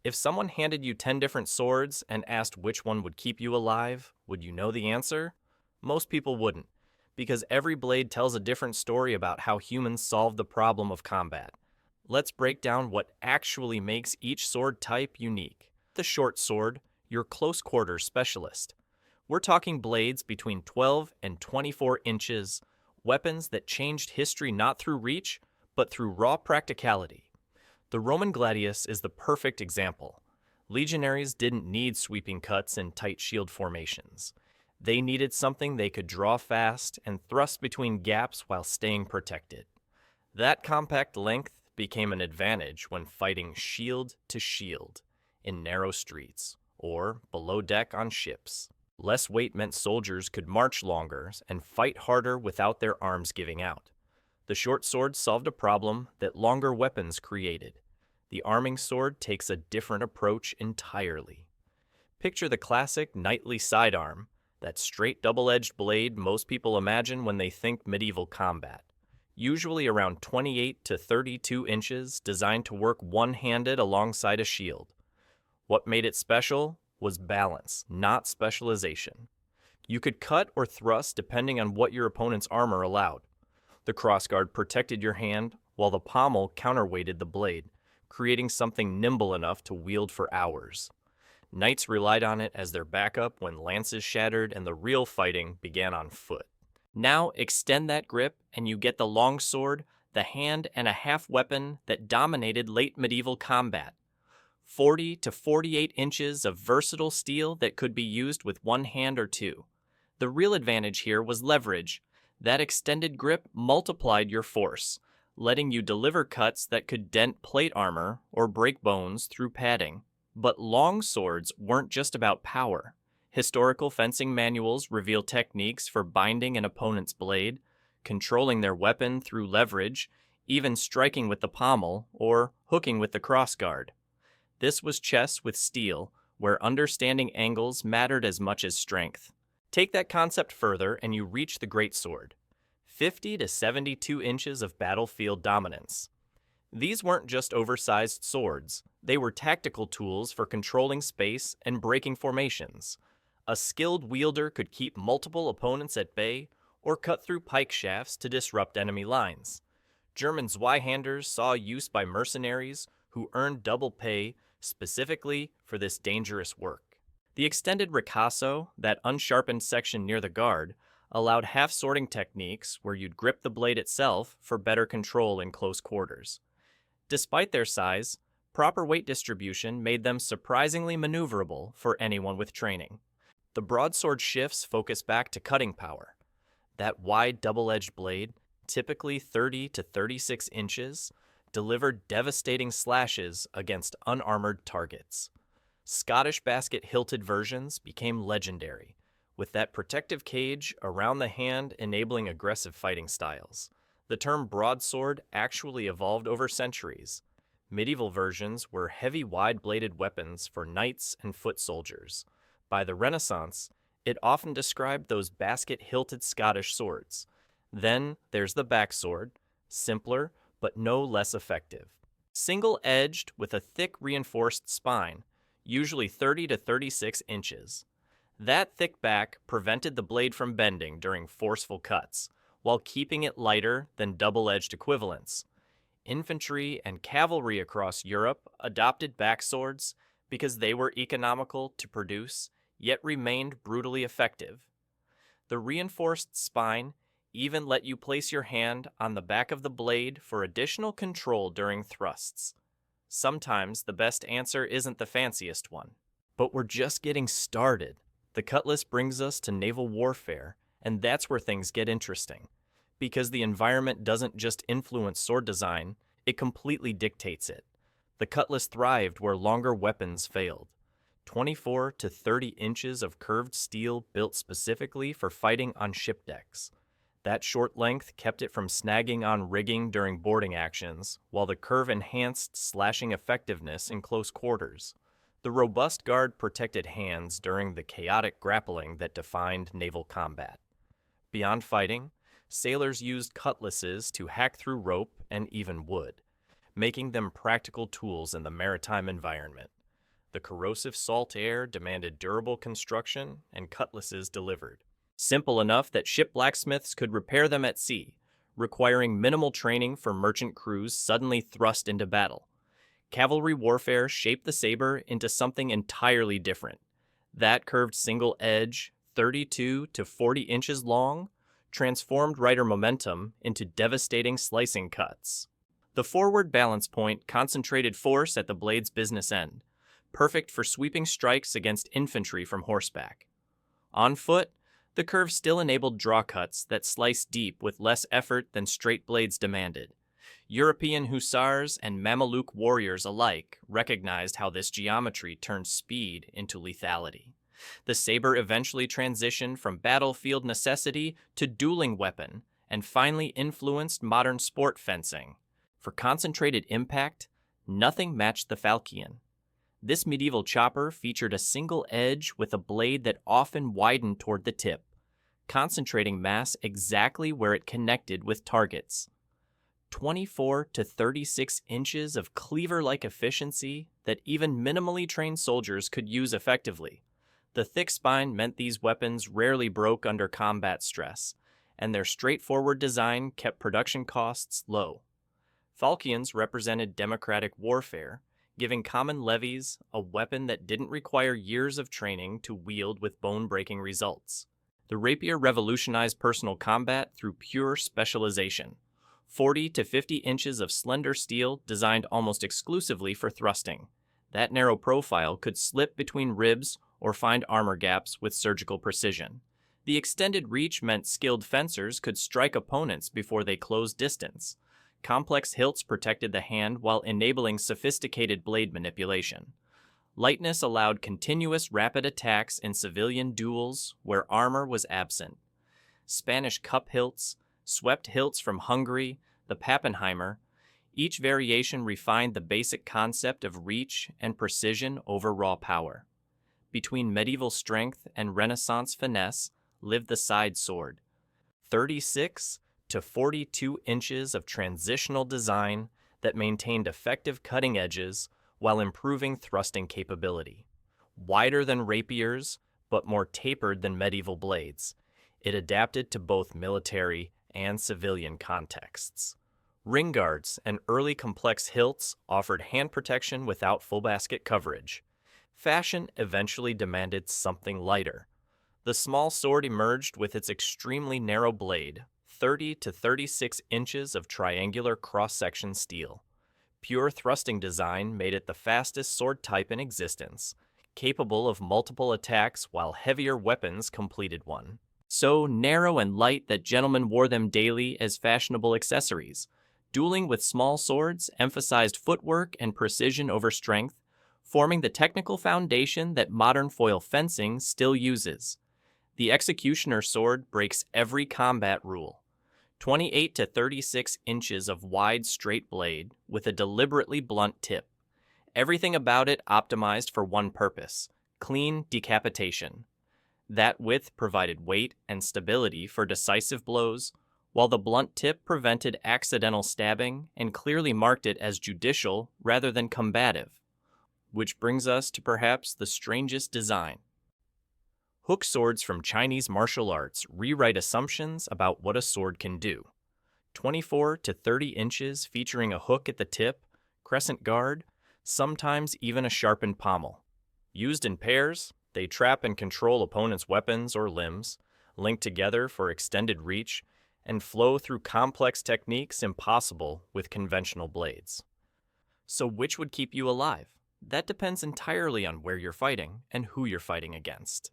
If someone handed you 10 different swords and asked which one would keep you alive, would you know the answer? Most people wouldn't, because every blade tells a different story about how humans solved the problem of combat. Let's break down what actually makes each sword type unique. The short sword, your close quarters specialist. We're talking blades between 12 and 24 inches, weapons that changed history not through reach, but through raw practicality. The Roman gladius is the perfect example. Legionaries didn't need sweeping cuts and tight shield formations. They needed something they could draw fast and thrust between gaps while staying protected. That compact length became an advantage when fighting shield to shield in narrow streets or below deck on ships. Less weight meant soldiers could march longer and fight harder without their arms giving out. The short sword solved a problem that longer weapons created. The arming sword takes a different approach entirely. Picture the classic knightly sidearm, that straight double-edged blade most people imagine when they think medieval combat. Usually around 28 to 32 inches, designed to work one-handed alongside a shield. What made it special was balance, not specialization. You could cut or thrust depending on what your opponent's armor allowed. The crossguard protected your hand, while the pommel counterweighted the blade, creating something nimble enough to wield for hours. Knights relied on it as their backup when lances shattered and the real fighting began on foot. Now extend that grip and you get the longsword, the hand and a half weapon that dominated late medieval combat. 40 to 48 inches of versatile steel that could be used with one hand or two. The real advantage here was leverage. That extended grip multiplied your force, letting you deliver cuts that could dent plate armor or break bones through padding. But long swords weren't just about power. Historical fencing manuals reveal techniques for binding an opponent's blade, controlling their weapon through leverage, even striking with the pommel or hooking with the crossguard. This was chess with steel, where understanding angles mattered as much as strength. Take that concept further and you reach the greatsword. 50 to 72 inches of battlefield dominance. These weren't just oversized swords. They were tactical tools for controlling space and breaking formations. A skilled wielder could keep multiple opponents at bay or cut through pike shafts to disrupt enemy lines. German Zweihanders saw use by mercenaries who earned double pay specifically for this dangerous work. The extended ricasso, that unsharpened section near the guard, allowed half-sorting techniques where you'd grip the blade itself for better control in close quarters. Despite their size, proper weight distribution made them surprisingly maneuverable for anyone with training. The broadsword shifts focus back to cutting power. That wide double-edged blade, typically 30 to 36 inches, delivered devastating slashes against unarmored targets. Scottish basket-hilted versions became legendary, with that protective cage around the hand enabling aggressive fighting styles. The term broadsword actually evolved over centuries. Medieval versions were heavy, wide-bladed weapons for knights and foot soldiers. By the Renaissance, it often described those basket-hilted Scottish swords. Then there's the backsword, simpler but no less effective. Single-edged with a thick reinforced spine, usually 30 to 36 inches. That thick back prevented the blade from bending during forceful cuts, while keeping it lighter than double-edged equivalents. Infantry and cavalry across Europe adopted backswords because they were economical to produce, yet remained brutally effective. The reinforced spine even let you place your hand on the back of the blade for additional control during thrusts. Sometimes the best answer isn't the fanciest one. But we're just getting started. The cutlass brings us to naval warfare, and that's where things get interesting. Because the environment doesn't just influence sword design, it completely dictates it. The cutlass thrived where longer weapons failed. 24 to 30 inches of curved steel built specifically for fighting on ship decks. That short length kept it from snagging on rigging during boarding actions, while the curve enhanced slashing effectiveness in close quarters. The robust guard protected hands during the chaotic grappling that defined naval combat. Beyond fighting, sailors used cutlasses to hack through rope and even wood, making them practical tools in the maritime environment. The corrosive salt air demanded durable construction, and cutlasses delivered. Simple enough that ship blacksmiths could repair them at sea, requiring minimal training for merchant crews suddenly thrust into battle. Cavalry warfare shaped the saber into something entirely different. That curved single edge, 32 to 40 inches long, transformed rider momentum into devastating slicing cuts. The forward balance point concentrated force at the blade's business end, perfect for sweeping strikes against infantry from horseback. On foot, the curve still enabled draw cuts that sliced deep with less effort than straight blades demanded. European hussars and Mameluke warriors alike recognized how this geometry turned speed into lethality. The saber eventually transitioned from battlefield necessity to dueling weapon, and finally influenced modern sport fencing. For concentrated impact, nothing matched the falchion. This medieval chopper featured a single edge with a blade that often widened toward the tip, concentrating mass exactly where it connected with targets. 24 to 36 inches of cleaver-like efficiency that even minimally trained soldiers could use effectively. The thick spine meant these weapons rarely broke under combat stress, and their straightforward design kept production costs low. Falchions represented democratic warfare, giving common levies a weapon that didn't require years of training to wield with bone-breaking results. The rapier revolutionized personal combat through pure specialization. 40 to 50 inches of slender steel designed almost exclusively for thrusting. That narrow profile could slip between ribs or find armor gaps with surgical precision. The extended reach meant skilled fencers could strike opponents before they closed distance. Complex hilts protected the hand while enabling sophisticated blade manipulation. Lightness allowed continuous rapid attacks in civilian duels where armor was absent. Spanish cup hilts, swept hilts from Hungary, the Pappenheimer, each variation refined the basic concept of reach and precision over raw power. Between medieval strength and Renaissance finesse lived the side sword. 36 to 42 inches of transitional design that maintained effective cutting edges while improving thrusting capability. Wider than rapiers, but more tapered than medieval blades, it adapted to both military and civilian contexts. Ring guards and early complex hilts offered hand protection without full basket coverage. Fashion eventually demanded something lighter. The small sword emerged with its extremely narrow blade, 30 to 36 inches of triangular cross-section steel. Pure thrusting design made it the fastest sword type in existence, capable of multiple attacks while heavier weapons completed one. So narrow and light that gentlemen wore them daily as fashionable accessories. Dueling with small swords emphasized footwork and precision over strength, forming the technical foundation that modern foil fencing still uses. The executioner sword breaks every combat rule. 28 to 36 inches of wide straight blade with a deliberately blunt tip. Everything about it optimized for one purpose: clean decapitation. That width provided weight and stability for decisive blows, while the blunt tip prevented accidental stabbing and clearly marked it as judicial rather than combative. Which brings us to perhaps the strangest design. Hook swords from Chinese martial arts rewrite assumptions about what a sword can do. 24 to 30 inches featuring a hook at the tip, crescent guard, sometimes even a sharpened pommel. Used in pairs, they trap and control opponents' weapons or limbs, link together for extended reach, and flow through complex techniques impossible with conventional blades. So which would keep you alive? That depends entirely on where you're fighting and who you're fighting against.